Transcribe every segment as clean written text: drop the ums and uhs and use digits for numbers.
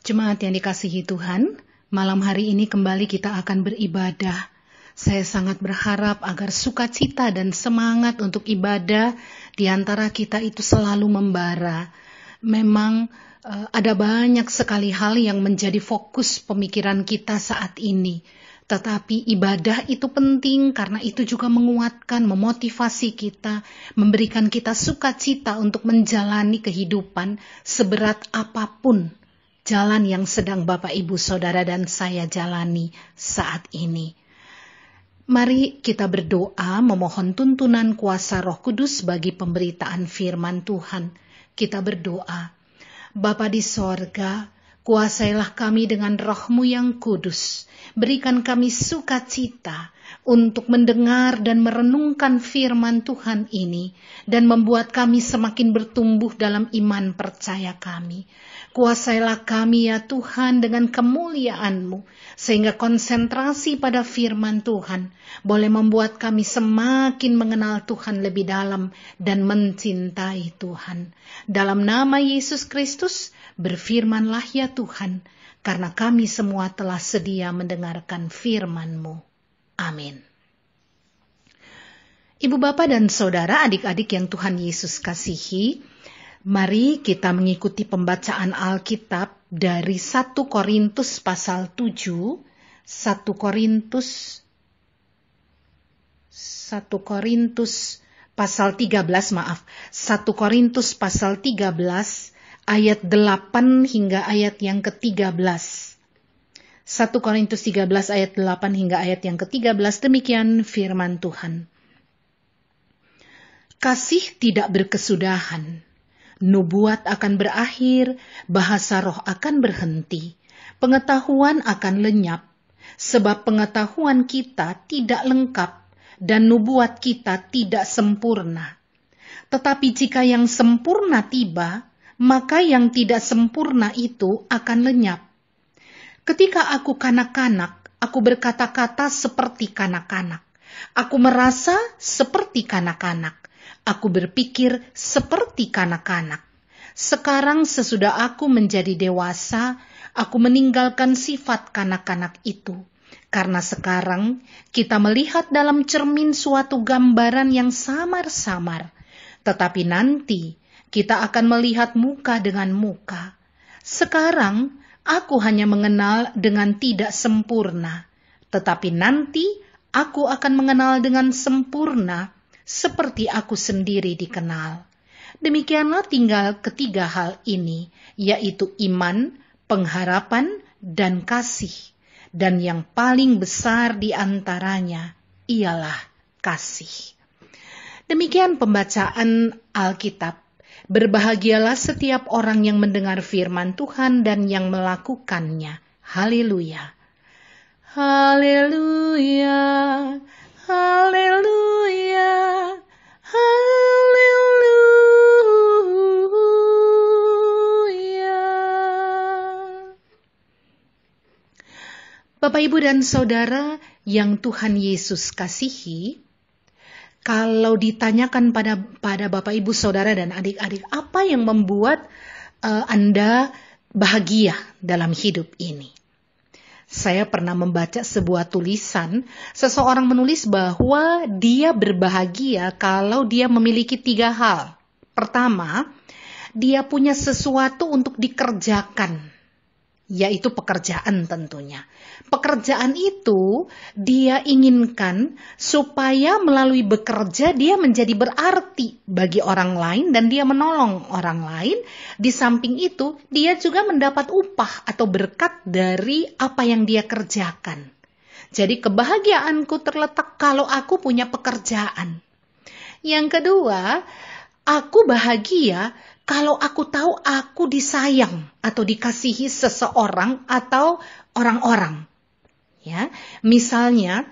Jemaat yang dikasihi Tuhan, malam hari ini kembali kita akan beribadah. Saya sangat berharap agar sukacita dan semangat untuk ibadah di antara kita itu selalu membara. Memang ada banyak sekali hal yang menjadi fokus pemikiran kita saat ini. Tetapi ibadah itu penting karena itu juga menguatkan, memotivasi kita, memberikan kita sukacita untuk menjalani kehidupan seberat apapun jalan yang sedang Bapak, Ibu, Saudara, dan saya jalani saat ini. Mari kita berdoa memohon tuntunan kuasa Roh Kudus bagi pemberitaan firman Tuhan. Kita berdoa, Bapa di sorga, kuasailah kami dengan Roh-Mu yang kudus. Berikan kami sukacita untuk mendengar dan merenungkan firman Tuhan ini dan membuat kami semakin bertumbuh dalam iman percaya kami. Kuasailah kami ya Tuhan dengan kemuliaan-Mu, sehingga konsentrasi pada firman Tuhan boleh membuat kami semakin mengenal Tuhan lebih dalam dan mencintai Tuhan. Dalam nama Yesus Kristus, berfirmanlah ya Tuhan, karena kami semua telah sedia mendengarkan firman-Mu. Amin. Ibu Bapak dan Saudara, adik-adik yang Tuhan Yesus kasihi, mari kita mengikuti pembacaan Alkitab dari 1 Korintus pasal 7, 1 Korintus pasal 13, 1 Korintus pasal 13 ayat 8 hingga ayat yang ke-13. 1 Korintus 13 ayat 8 hingga ayat yang ke-13, demikian firman Tuhan. Kasih tidak berkesudahan. Nubuat akan berakhir, bahasa roh akan berhenti, pengetahuan akan lenyap, sebab pengetahuan kita tidak lengkap dan nubuat kita tidak sempurna. Tetapi jika yang sempurna tiba, maka yang tidak sempurna itu akan lenyap. Ketika aku kanak-kanak, aku berkata-kata seperti kanak-kanak. Aku merasa seperti kanak-kanak. Aku berpikir seperti kanak-kanak. Sekarang sesudah aku menjadi dewasa, aku meninggalkan sifat kanak-kanak itu. Karena sekarang kita melihat dalam cermin suatu gambaran yang samar-samar. Tetapi nanti kita akan melihat muka dengan muka. Sekarang aku hanya mengenal dengan tidak sempurna. Tetapi nanti aku akan mengenal dengan sempurna, seperti aku sendiri dikenal. Demikianlah tinggal ketiga hal ini, yaitu iman, pengharapan, dan kasih. Dan yang paling besar di antaranya ialah kasih. Demikian pembacaan Alkitab. Berbahagialah setiap orang yang mendengar firman Tuhan dan yang melakukannya. Haleluya. Haleluya. Haleluya, haleluya. Bapak, Ibu, dan Saudara yang Tuhan Yesus kasihi, kalau ditanyakan pada Bapak, Ibu, Saudara, dan adik-adik, apa yang membuat Anda bahagia dalam hidup ini? Saya pernah membaca sebuah tulisan, seseorang menulis bahwa dia berbahagia kalau dia memiliki 3 hal. Pertama, dia punya sesuatu untuk dikerjakan, yaitu pekerjaan tentunya. Pekerjaan itu dia inginkan supaya melalui bekerja dia menjadi berarti bagi orang lain dan dia menolong orang lain. Di samping itu dia juga mendapat upah atau berkat dari apa yang dia kerjakan. Jadi kebahagiaanku terletak kalau aku punya pekerjaan. Yang kedua, aku bahagia kalau aku tahu aku disayang atau dikasihi seseorang atau orang-orang. Ya, misalnya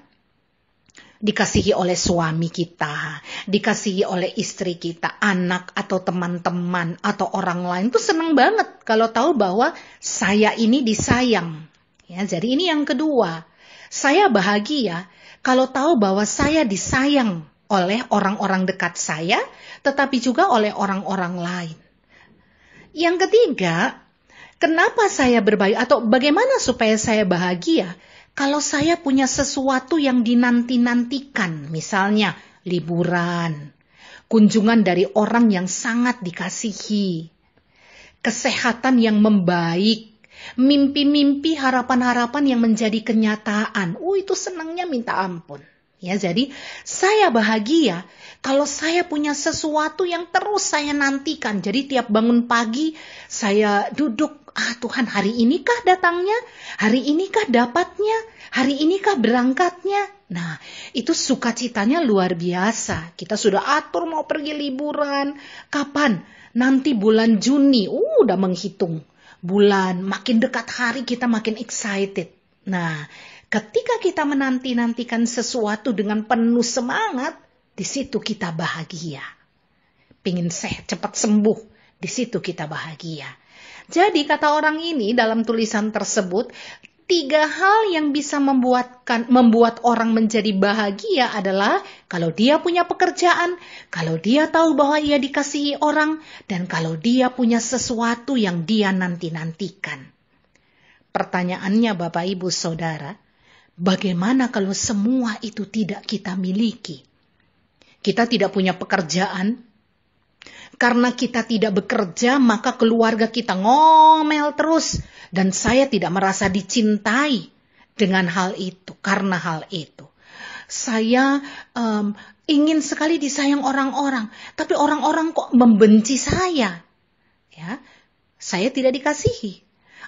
dikasihi oleh suami kita, dikasihi oleh istri kita, anak atau teman-teman atau orang lain, tuh senang banget kalau tahu bahwa saya ini disayang. Ya, jadi ini yang kedua. Saya bahagia kalau tahu bahwa saya disayang oleh orang-orang dekat saya, tetapi juga oleh orang-orang lain. Yang ketiga, Kenapa saya berbahagia atau bagaimana supaya saya bahagia? Kalau saya punya sesuatu yang dinanti-nantikan, misalnya liburan, kunjungan dari orang yang sangat dikasihi, kesehatan yang membaik, mimpi-mimpi, harapan-harapan yang menjadi kenyataan. Itu senangnya minta ampun. Ya, jadi saya bahagia kalau saya punya sesuatu yang terus saya nantikan. Jadi tiap bangun pagi saya duduk, Tuhan, hari inikah datangnya? Hari inikah dapatnya? Hari inikah berangkatnya? Nah, itu sukacitanya luar biasa. Kita sudah atur mau pergi liburan. Kapan? Nanti bulan Juni. Udah menghitung bulan, makin dekat hari kita makin excited. Nah, ketika kita menanti-nantikan sesuatu dengan penuh semangat, di situ kita bahagia. Pingin cepat sembuh, di situ kita bahagia. Jadi kata orang ini dalam tulisan tersebut, 3 hal yang bisa membuat orang menjadi bahagia adalah kalau dia punya pekerjaan, kalau dia tahu bahwa ia dikasihi orang, dan kalau dia punya sesuatu yang dia nanti-nantikan. Pertanyaannya Bapak Ibu Saudara, bagaimana kalau semua itu tidak kita miliki? Kita tidak punya pekerjaan. Karena kita tidak bekerja, maka keluarga kita ngomel terus. Dan saya tidak merasa dicintai dengan hal itu, karena hal itu. Saya ingin sekali disayang orang-orang, tapi orang-orang kok membenci saya. Ya, saya tidak dikasihi.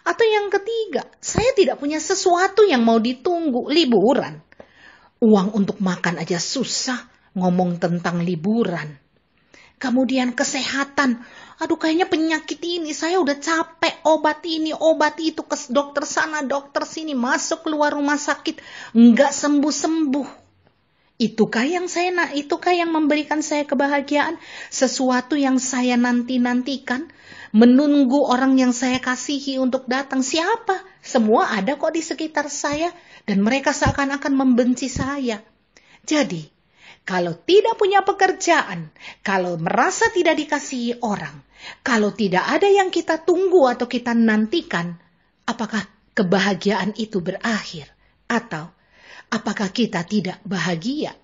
Atau yang ketiga, saya tidak punya sesuatu yang mau ditunggu, liburan. Uang untuk makan aja susah, ngomong tentang liburan. Kemudian kesehatan. Aduh, kayaknya penyakit ini saya udah capek, obat ini, obat itu, ke dokter sana, dokter sini, masuk keluar rumah sakit, enggak sembuh-sembuh. Itukah yang memberikan saya kebahagiaan? Sesuatu yang saya nanti-nantikan, menunggu orang yang saya kasihi untuk datang. Siapa? Semua ada kok di sekitar saya, dan mereka seakan-akan membenci saya. Jadi, kalau tidak punya pekerjaan, kalau merasa tidak dikasihi orang, kalau tidak ada yang kita tunggu atau kita nantikan, apakah kebahagiaan itu berakhir? Atau apakah kita tidak bahagia?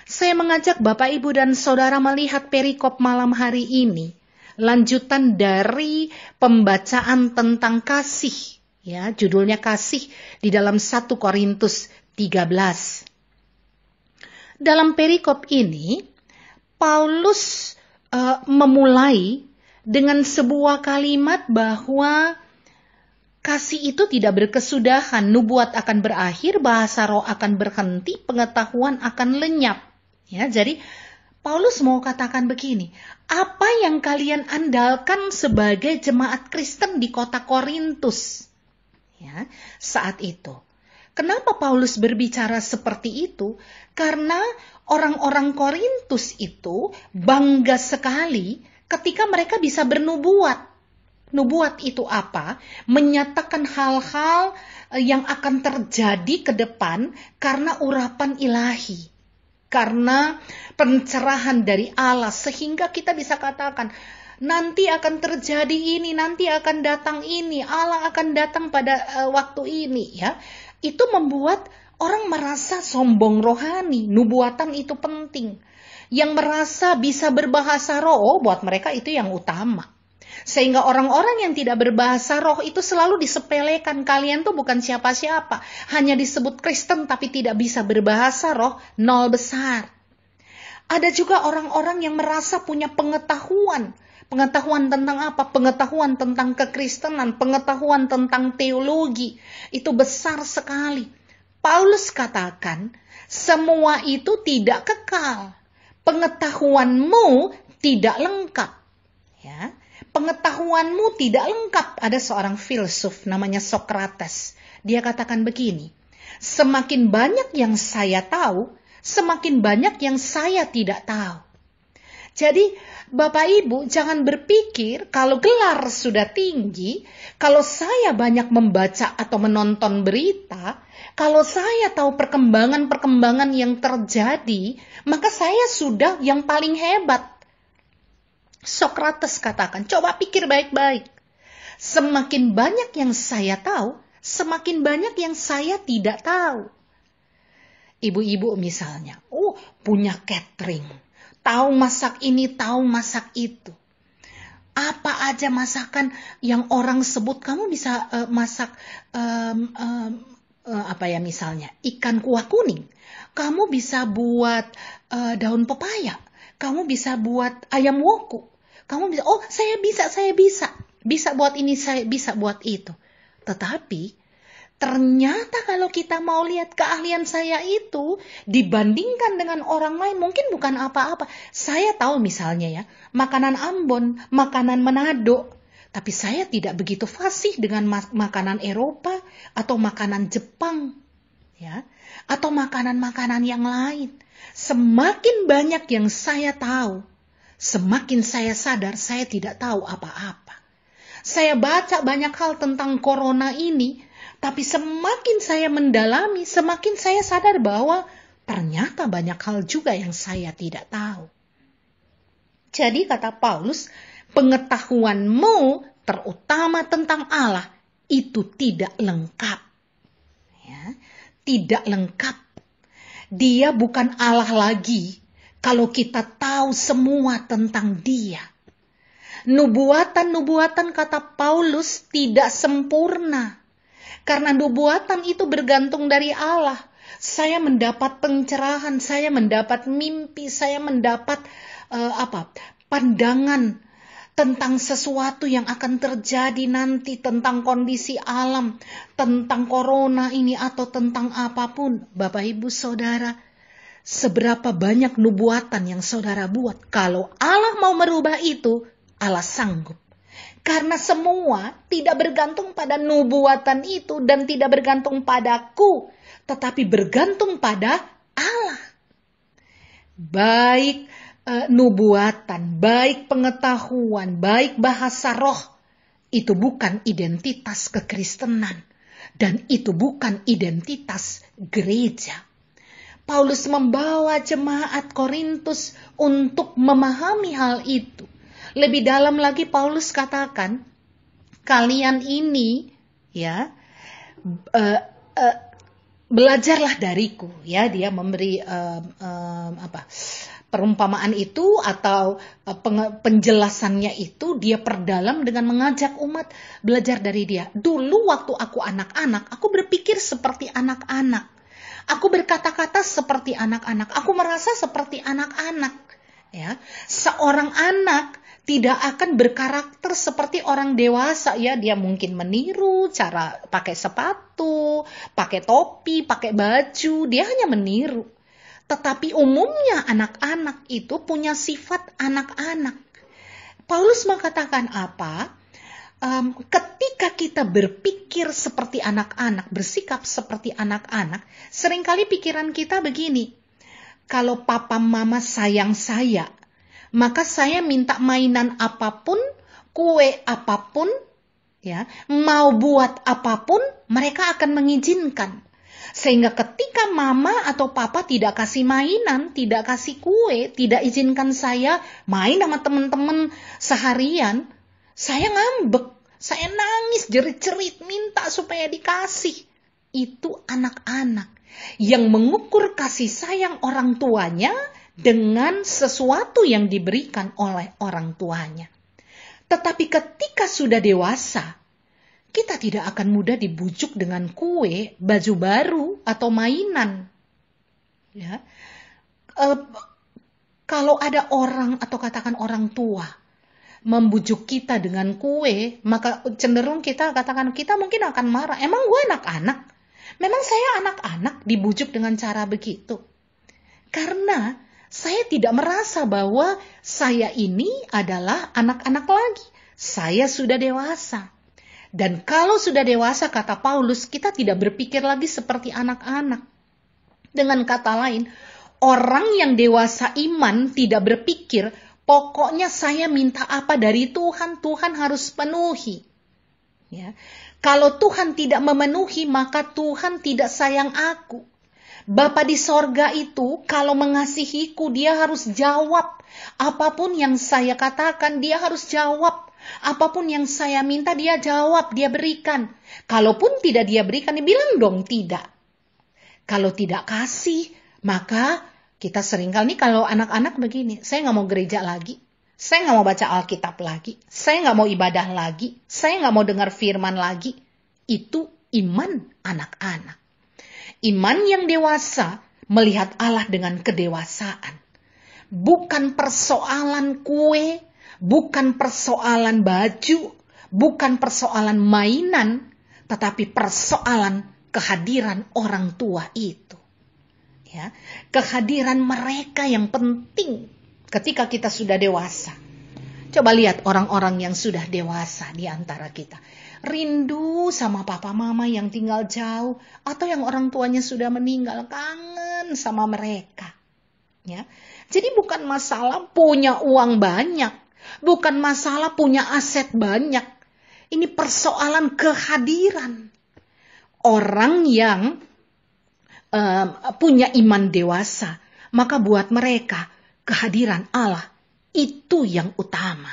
Saya mengajak Bapak, Ibu, dan Saudara melihat perikop malam hari ini. Lanjutan dari pembacaan tentang kasih. Ya, judulnya kasih di dalam 1 Korintus 13. Dalam perikop ini, Paulus memulai dengan sebuah kalimat bahwa kasih itu tidak berkesudahan, nubuat akan berakhir, bahasa roh akan berhenti, pengetahuan akan lenyap. Ya, jadi Paulus mau katakan begini, apa yang kalian andalkan sebagai jemaat Kristen di kota Korintus? Ya, saat itu. Kenapa Paulus berbicara seperti itu? Karena orang-orang Korintus itu bangga sekali ketika mereka bisa bernubuat. Nubuat itu apa? Menyatakan hal-hal yang akan terjadi ke depan karena urapan ilahi. Karena pencerahan dari Allah. Sehingga kita bisa katakan, nanti akan terjadi ini, nanti akan datang ini, Allah akan datang pada waktu ini, ya. Itu membuat orang merasa sombong rohani. Nubuatan itu penting. Yang merasa bisa berbahasa roh, buat mereka itu yang utama. Sehingga orang-orang yang tidak berbahasa roh itu selalu disepelekan. Kalian tuh bukan siapa-siapa. Hanya disebut Kristen tapi tidak bisa berbahasa roh, nol besar. Ada juga orang-orang yang merasa punya pengetahuan. Pengetahuan tentang apa? Pengetahuan tentang kekristenan, pengetahuan tentang teologi. Itu besar sekali. Paulus katakan, semua itu tidak kekal. Pengetahuanmu tidak lengkap. Ya, pengetahuanmu tidak lengkap. Ada seorang filsuf namanya Sokrates. Dia katakan begini, semakin banyak yang saya tahu, semakin banyak yang saya tidak tahu. Jadi Bapak Ibu jangan berpikir kalau gelar sudah tinggi, kalau saya banyak membaca atau menonton berita, kalau saya tahu perkembangan-perkembangan yang terjadi, maka saya sudah yang paling hebat. Sokrates katakan, coba pikir baik-baik. Semakin banyak yang saya tahu, semakin banyak yang saya tidak tahu. Ibu-ibu misalnya, punya catering, tahu masak ini, tahu masak itu. Apa aja masakan yang orang sebut, kamu bisa masak misalnya ikan kuah kuning. Kamu bisa buat daun pepaya. Kamu bisa buat ayam woku. Kamu bisa, saya bisa buat ini, saya bisa buat itu. Tetapi ternyata kalau kita mau lihat keahlian saya itu dibandingkan dengan orang lain mungkin bukan apa-apa. Saya tahu misalnya ya, makanan Ambon, makanan Manado. Tapi saya tidak begitu fasih dengan makanan Eropa atau makanan Jepang. Ya, atau makanan-makanan yang lain. Semakin banyak yang saya tahu, semakin saya sadar saya tidak tahu apa-apa. Saya baca banyak hal tentang corona ini, tapi semakin saya mendalami, semakin saya sadar bahwa ternyata banyak hal juga yang saya tidak tahu. Jadi kata Paulus, pengetahuanmu terutama tentang Allah itu tidak lengkap. Ya, tidak lengkap. Dia bukan Allah lagi kalau kita tahu semua tentang Dia. Nubuatan-nubuatan kata Paulus tidak sempurna. Karena nubuatan itu bergantung dari Allah. Saya mendapat pencerahan, saya mendapat mimpi, saya mendapat pandangan tentang sesuatu yang akan terjadi nanti, tentang kondisi alam, tentang corona ini atau tentang apapun. Bapak Ibu Saudara, seberapa banyak nubuatan yang saudara buat, kalau Allah mau merubah itu, Allah sanggup. Karena semua tidak bergantung pada nubuatan itu dan tidak bergantung padaku, tetapi bergantung pada Allah. Baik nubuatan, baik pengetahuan, baik bahasa roh, itu bukan identitas kekristenan dan itu bukan identitas gereja. Paulus membawa jemaat Korintus untuk memahami hal itu. Lebih dalam lagi Paulus katakan, kalian ini ya belajarlah dariku, ya. Dia memberi perumpamaan itu atau penjelasannya itu dia perdalam dengan mengajak umat belajar dari dia. Dulu waktu aku anak-anak, aku berpikir seperti anak-anak. Aku berkata-kata seperti anak-anak. Aku merasa seperti anak-anak. Ya, seorang anak tidak akan berkarakter seperti orang dewasa, ya. Dia mungkin meniru cara pakai sepatu, pakai topi, pakai baju, dia hanya meniru. Tetapi umumnya anak-anak itu punya sifat anak-anak. Paulus mengatakan apa? Ketika kita berpikir seperti anak-anak, bersikap seperti anak-anak, seringkali pikiran kita begini, kalau papa mama sayang saya, maka saya minta mainan apapun, kue apapun, ya, mau buat apapun, mereka akan mengizinkan. Sehingga ketika mama atau papa tidak kasih mainan, tidak kasih kue, tidak izinkan saya main sama teman-teman seharian, saya ngambek, saya nangis, jerit-jerit, minta supaya dikasih. Itu anak-anak yang mengukur kasih sayang orang tuanya dengan sesuatu yang diberikan oleh orang tuanya. Tetapi ketika sudah dewasa, kita tidak akan mudah dibujuk dengan kue, baju baru, atau mainan. Ya. Kalau ada orang atau katakan orang tua membujuk kita dengan kue, maka cenderung kita katakan kita mungkin akan marah. Emang gue anak-anak? Memang saya anak-anak dibujuk dengan cara begitu? Karena saya tidak merasa bahwa saya ini adalah anak-anak lagi. Saya sudah dewasa. Dan kalau sudah dewasa, kata Paulus, kita tidak berpikir lagi seperti anak-anak. Dengan kata lain, orang yang dewasa iman tidak berpikir, pokoknya saya minta apa dari Tuhan, Tuhan harus penuhi. Ya. Kalau Tuhan tidak memenuhi, maka Tuhan tidak sayang aku. Bapa di sorga itu kalau mengasihiku dia harus jawab. Apapun yang saya katakan dia harus jawab. Apapun yang saya minta dia jawab, dia berikan. Kalaupun tidak dia berikan, dia bilang dong tidak. Kalau tidak kasih, maka kita seringkali nih kalau anak-anak begini, saya nggak mau gereja lagi. Saya nggak mau baca Alkitab lagi. Saya nggak mau ibadah lagi. Saya nggak mau dengar firman lagi. Itu iman anak-anak. Iman yang dewasa melihat Allah dengan kedewasaan. Bukan persoalan kue, bukan persoalan baju, bukan persoalan mainan, tetapi persoalan kehadiran orang tua itu. Ya, kehadiran mereka yang penting ketika kita sudah dewasa. Coba lihat orang-orang yang sudah dewasa di antara kita. Rindu sama papa mama yang tinggal jauh, atau yang orang tuanya sudah meninggal, kangen sama mereka. Ya. Jadi bukan masalah punya uang banyak, bukan masalah punya aset banyak. Ini persoalan kehadiran. Orang yang punya iman dewasa, maka buat mereka kehadiran Allah itu yang utama.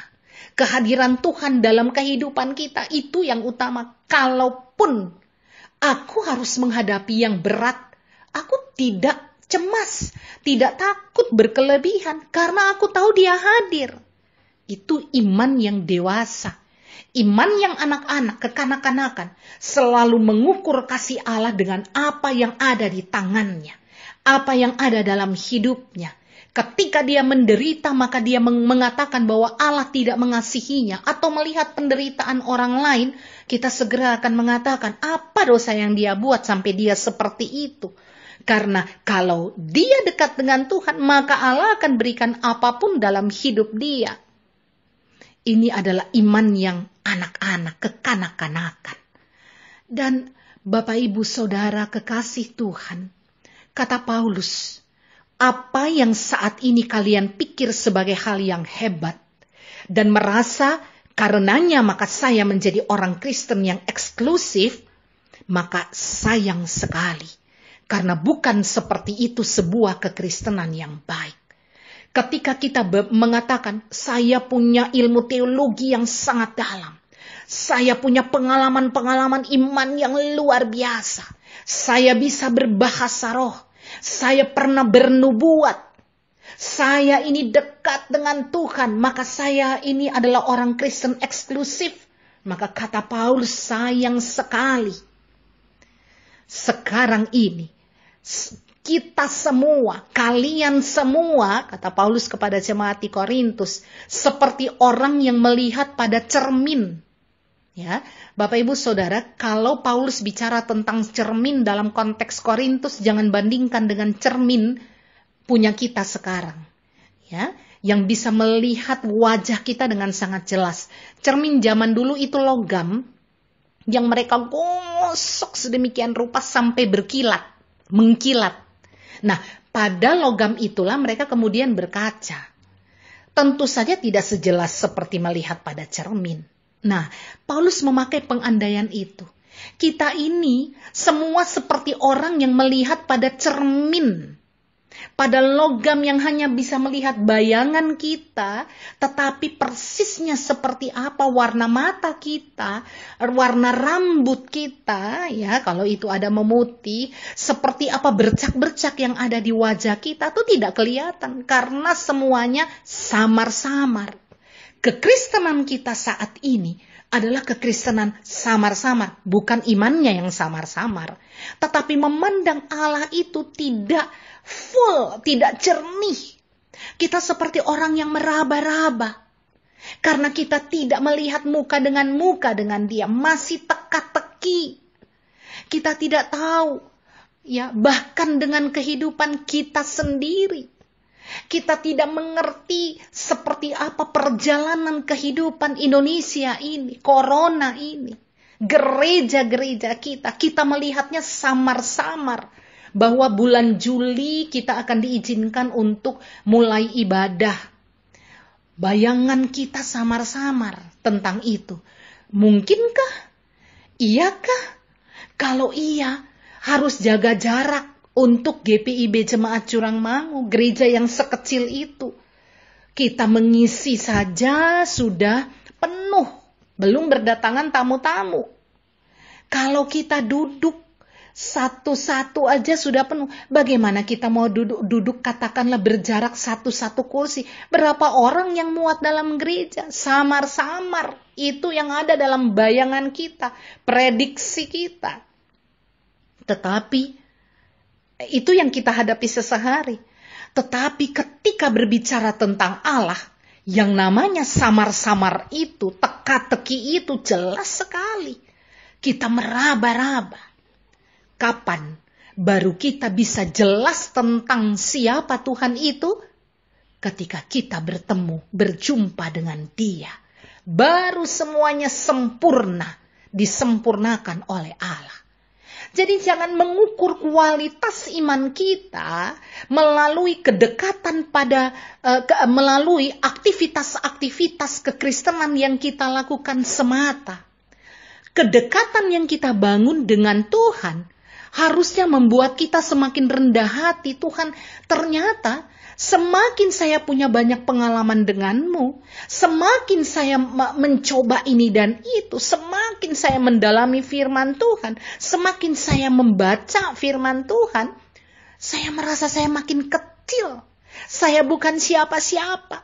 Kehadiran Tuhan dalam kehidupan kita itu yang utama. Kalaupun aku harus menghadapi yang berat, aku tidak cemas, tidak takut berkelebihan karena aku tahu Dia hadir. Itu iman yang dewasa. Iman yang anak-anak, kekanak-kanakan, selalu mengukur kasih Allah dengan apa yang ada di tangannya, apa yang ada dalam hidupnya. Ketika dia menderita, maka dia mengatakan bahwa Allah tidak mengasihinya, atau melihat penderitaan orang lain, kita segera akan mengatakan, apa dosa yang dia buat sampai dia seperti itu? Karena kalau dia dekat dengan Tuhan, maka Allah akan berikan apapun dalam hidup dia. Ini adalah iman yang anak-anak, kekanak-kanakan. Dan Bapak Ibu Saudara kekasih Tuhan, kata Paulus, apa yang saat ini kalian pikir sebagai hal yang hebat dan merasa karenanya maka saya menjadi orang Kristen yang eksklusif, maka sayang sekali. Karena bukan seperti itu sebuah kekristenan yang baik. Ketika kita mengatakan, saya punya ilmu teologi yang sangat dalam. Saya punya pengalaman-pengalaman iman yang luar biasa. Saya bisa berbahasa roh. Saya pernah bernubuat. Saya ini dekat dengan Tuhan. Maka saya ini adalah orang Kristen eksklusif. Maka kata Paulus, sayang sekali. Sekarang ini, kita semua, kalian semua, kata Paulus kepada jemaat di Korintus, seperti orang yang melihat pada cermin. Ya, Bapak Ibu Saudara, kalau Paulus bicara tentang cermin dalam konteks Korintus, jangan bandingkan dengan cermin punya kita sekarang. Ya, yang bisa melihat wajah kita dengan sangat jelas. Cermin zaman dulu itu logam yang mereka gosok sedemikian rupa sampai berkilat, mengkilat. Nah, pada logam itulah mereka kemudian berkaca. Tentu saja tidak sejelas seperti melihat pada cermin. Nah, Paulus memakai pengandaian itu. Kita ini semua seperti orang yang melihat pada cermin. Pada logam yang hanya bisa melihat bayangan kita, tetapi persisnya seperti apa warna mata kita, warna rambut kita, ya kalau itu ada memutih, seperti apa bercak-bercak yang ada di wajah kita itu tidak kelihatan karena semuanya samar-samar. Kekristenan kita saat ini adalah kekristenan samar-samar, bukan imannya yang samar-samar, tetapi memandang Allah itu tidak full, tidak jernih. Kita seperti orang yang meraba-raba. Karena kita tidak melihat muka dengan dia, masih teka-teki. Kita tidak tahu, ya, bahkan dengan kehidupan kita sendiri. Kita tidak mengerti seperti apa perjalanan kehidupan Indonesia ini, corona ini. Gereja-gereja kita melihatnya samar-samar. Bahwa bulan Juli kita akan diizinkan untuk mulai ibadah. Bayangan kita samar-samar tentang itu. Mungkinkah? Iyakah? Kalau iya, harus jaga jarak untuk GPIB Jemaat Jurangmangu, gereja yang sekecil itu. Kita mengisi saja sudah penuh Belum berdatangan tamu-tamu. Kalau kita duduk satu-satu aja sudah penuh. Bagaimana kita mau duduk katakanlah berjarak satu-satu kursi. Berapa orang yang muat dalam gereja? Samar-samar. Itu yang ada dalam bayangan kita. Prediksi kita. Tetapi itu yang kita hadapi sehari. Tetapi ketika berbicara tentang Allah, yang namanya samar-samar itu, teka-teki itu jelas sekali. Kita meraba-raba. Kapan baru kita bisa jelas tentang siapa Tuhan itu? Ketika kita berjumpa dengan Dia. Baru semuanya sempurna, disempurnakan oleh Allah. Jadi jangan mengukur kualitas iman kita melalui kedekatan melalui aktivitas-aktivitas kekristenan yang kita lakukan semata. Kedekatan yang kita bangun dengan Tuhan harusnya membuat kita semakin rendah hati. Tuhan, ternyata semakin saya punya banyak pengalaman denganmu, semakin saya mencoba ini dan itu, semakin saya mendalami firman Tuhan, semakin saya membaca firman Tuhan, saya merasa saya makin kecil. Saya bukan siapa-siapa.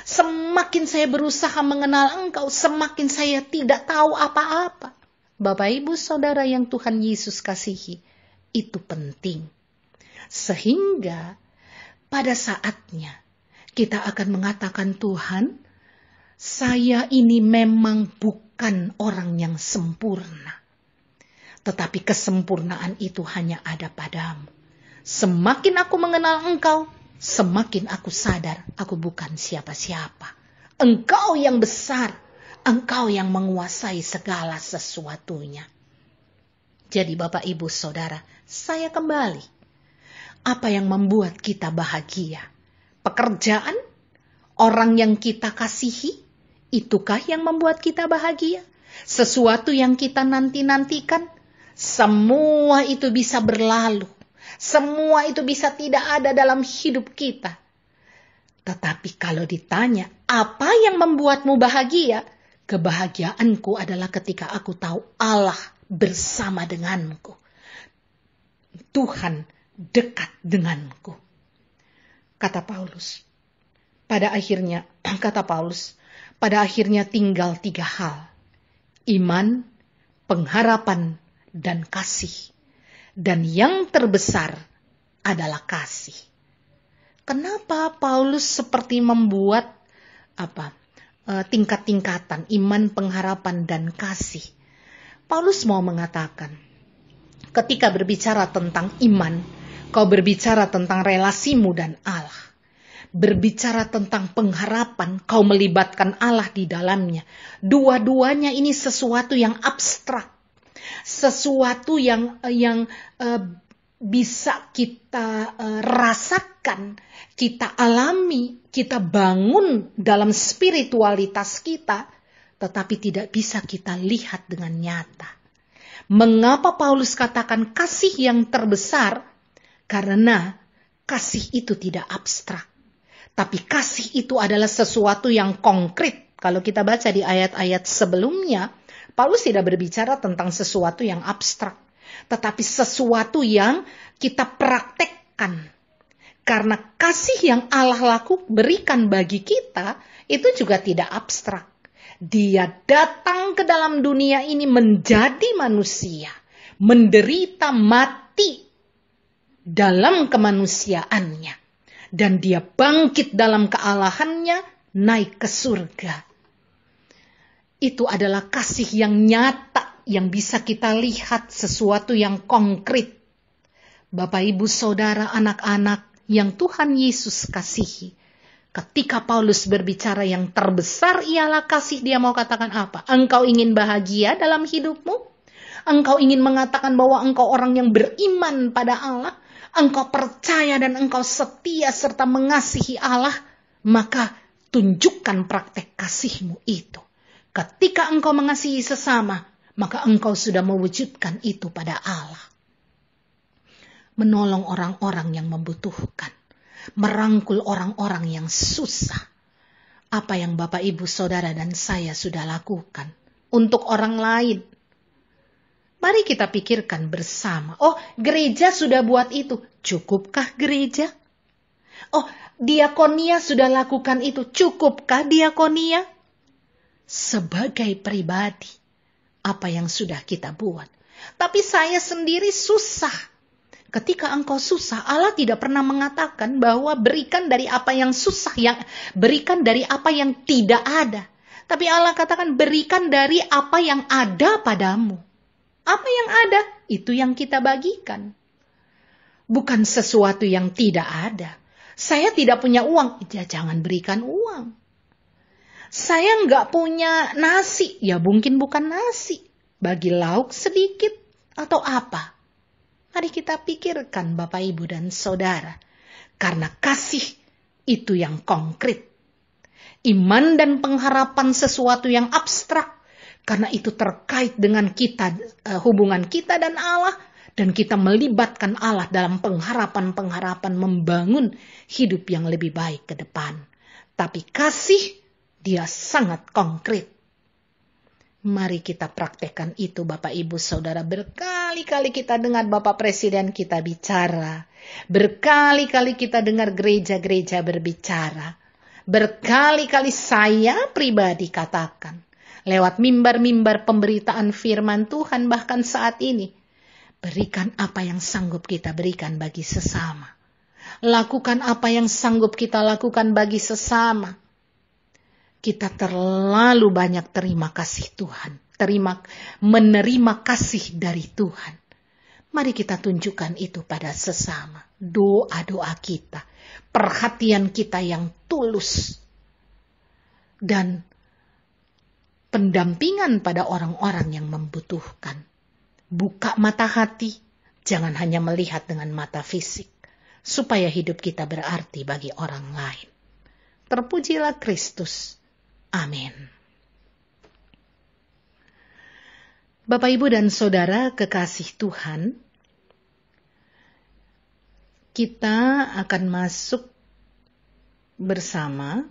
Semakin saya berusaha mengenal Engkau, semakin saya tidak tahu apa-apa. Bapak, Ibu, Saudara yang Tuhan Yesus kasihi, itu penting. Sehingga pada saatnya kita akan mengatakan, Tuhan, saya ini memang bukan orang yang sempurna. Tetapi kesempurnaan itu hanya ada padamu. Semakin aku mengenal Engkau, semakin aku sadar aku bukan siapa-siapa. Engkau yang besar. Engkau yang menguasai segala sesuatunya. Jadi Bapak, Ibu, Saudara, saya kembali. Apa yang membuat kita bahagia? Pekerjaan? Orang yang kita kasihi? Itukah yang membuat kita bahagia? Sesuatu yang kita nanti-nantikan? Semua itu bisa berlalu. Semua itu bisa tidak ada dalam hidup kita. Tetapi kalau ditanya, apa yang membuatmu bahagia? Kebahagiaanku adalah ketika aku tahu Allah bersama denganku. Tuhan dekat denganku. Kata Paulus. Pada akhirnya tinggal 3 hal. Iman, pengharapan, dan kasih. Dan yang terbesar adalah kasih. Kenapa Paulus seperti membuat tingkat-tingkatan, iman, pengharapan, dan kasih? Paulus mau mengatakan, ketika berbicara tentang iman, kau berbicara tentang relasimu dan Allah. Berbicara tentang pengharapan, kau melibatkan Allah di dalamnya. Dua-duanya ini sesuatu yang abstrak. Sesuatu yang bisa kita rasakan, kita alami, kita bangun dalam spiritualitas kita, tetapi tidak bisa kita lihat dengan nyata. Mengapa Paulus katakan kasih yang terbesar? Karena kasih itu tidak abstrak, tapi kasih itu adalah sesuatu yang konkret. Kalau kita baca di ayat-ayat sebelumnya, Paulus tidak berbicara tentang sesuatu yang abstrak, tetapi sesuatu yang kita praktekkan. Karena kasih yang Allah berikan bagi kita itu juga tidak abstrak. Dia datang ke dalam dunia ini menjadi manusia, menderita mati dalam kemanusiaannya, dan dia bangkit dalam kealahannya, naik ke surga. Itu adalah kasih yang nyata, yang bisa kita lihat, sesuatu yang konkret. Bapak, Ibu, Saudara, anak-anak yang Tuhan Yesus kasihi, ketika Paulus berbicara yang terbesar ialah kasih, dia mau katakan apa? Engkau ingin bahagia dalam hidupmu? Engkau ingin mengatakan bahwa engkau orang yang beriman pada Allah? Engkau percaya dan engkau setia serta mengasihi Allah? Maka tunjukkan praktek kasihmu itu. Ketika engkau mengasihi sesama, maka engkau sudah mewujudkan itu pada Allah. Menolong orang-orang yang membutuhkan. Merangkul orang-orang yang susah. Apa yang Bapak, Ibu, Saudara, dan saya sudah lakukan. untuk orang lain. Mari kita pikirkan bersama. Oh, gereja sudah buat itu. Cukupkah gereja? Oh, diakonia sudah lakukan itu. Cukupkah diakonia? Sebagai pribadi, apa yang sudah kita buat. Tapi saya sendiri susah. Ketika engkau susah, Allah tidak pernah mengatakan bahwa berikan dari apa yang susah, berikan dari apa yang tidak ada. Tapi Allah katakan berikan dari apa yang ada padamu. Apa yang ada, itu yang kita bagikan. Bukan sesuatu yang tidak ada. Saya tidak punya uang, ya jangan berikan uang. Saya nggak punya nasi, ya mungkin bukan nasi. Bagi lauk sedikit atau apa. Mari kita pikirkan Bapak, Ibu, dan Saudara. Karena kasih itu yang konkret. Iman dan pengharapan sesuatu yang abstrak. Karena itu terkait dengan kita, hubungan kita dan Allah. Dan kita melibatkan Allah dalam pengharapan-pengharapan membangun hidup yang lebih baik ke depan. Tapi kasih, dia sangat konkret. Mari kita praktekkan itu Bapak, Ibu, Saudara. Berkali-kali kita dengar Bapak Presiden kita bicara. Berkali-kali kita dengar gereja-gereja berbicara. Berkali-kali saya pribadi katakan. Lewat mimbar-mimbar pemberitaan firman Tuhan bahkan saat ini. Berikan apa yang sanggup kita berikan bagi sesama. Lakukan apa yang sanggup kita lakukan bagi sesama. Kita terlalu banyak terima kasih Tuhan. Menerima kasih dari Tuhan. Mari kita tunjukkan itu pada sesama. Doa-doa kita. Perhatian kita yang tulus. Dan pendampingan pada orang-orang yang membutuhkan. Buka mata hati. Jangan hanya melihat dengan mata fisik. Supaya hidup kita berarti bagi orang lain. Terpujilah Kristus. Amin. Bapak, Ibu, dan Saudara kekasih Tuhan, kita akan masuk bersama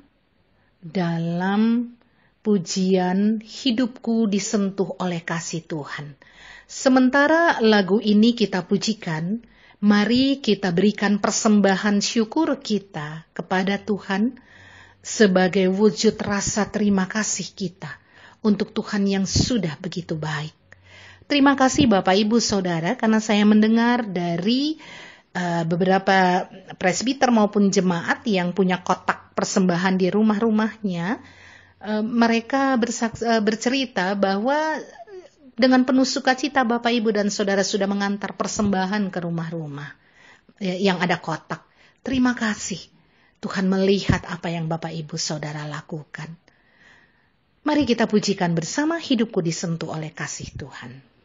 dalam pujian Hidupku Disentuh Oleh Kasih Tuhan. Sementara lagu ini kita pujikan, mari kita berikan persembahan syukur kita kepada Tuhan sebagai wujud rasa terima kasih kita untuk Tuhan yang sudah begitu baik. Terima kasih Bapak, Ibu, Saudara, karena saya mendengar dari beberapa presbiter maupun jemaat yang punya kotak persembahan di rumah-rumahnya. Mereka bercerita bahwa dengan penuh sukacita Bapak, Ibu, dan Saudara sudah mengantar persembahan ke rumah-rumah yang ada kotak. Terima kasih. Tuhan melihat apa yang Bapak, Ibu, Saudara lakukan. Mari kita pujikan bersama Hidupku Disentuh Oleh Kasih Tuhan.